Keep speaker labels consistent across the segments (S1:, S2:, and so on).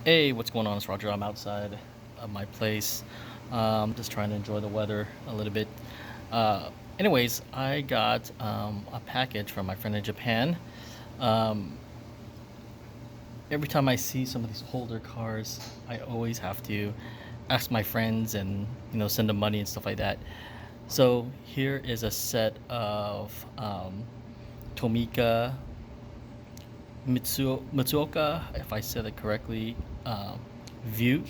S1: Hey, what's going on? It's Roger. I'm outside of my place, just trying to enjoy the weather a little bit. Anyways, I got a package from my friend in Japan. Um, every time I see some of these older cars, I always have to ask my friends and send them money and stuff like that. So here is a set of Tomica Mitsuoka, if I said it correctly, Viewt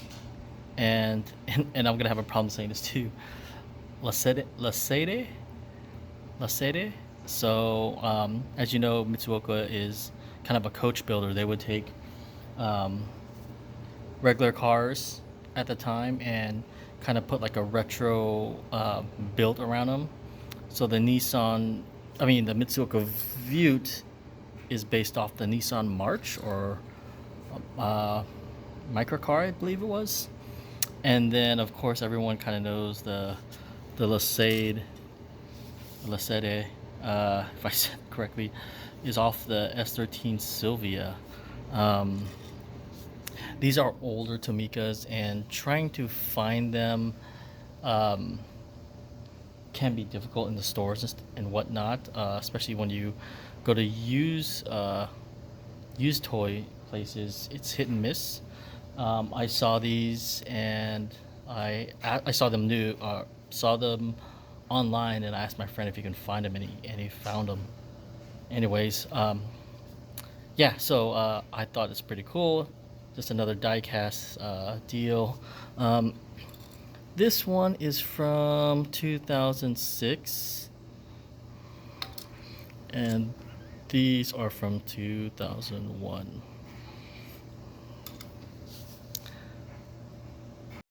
S1: and I'm gonna have a problem saying this too. Le Seyde. So as you know, Mitsuoka is kind of a coach builder. They would take um, regular cars at the time and kind of put like a retro build around them. So the Mitsuoka Viewt is based off the Nissan March or uh, microcar, I believe it was. And then, of course, everyone kind of knows the Le Seyde, if I said it correctly, is off the S13 Sylvia. Um, these are older Tomicas, and trying to find them um, can be difficult in the stores and whatnot, especially when you go to used toy places. It's hit and miss. I saw these and I saw them saw them online, and I asked my friend if he can find them, and he found them. Anyways, yeah. So I thought it's pretty cool. Just another diecast deal. Um, this one is from 2006, and these are from 2001.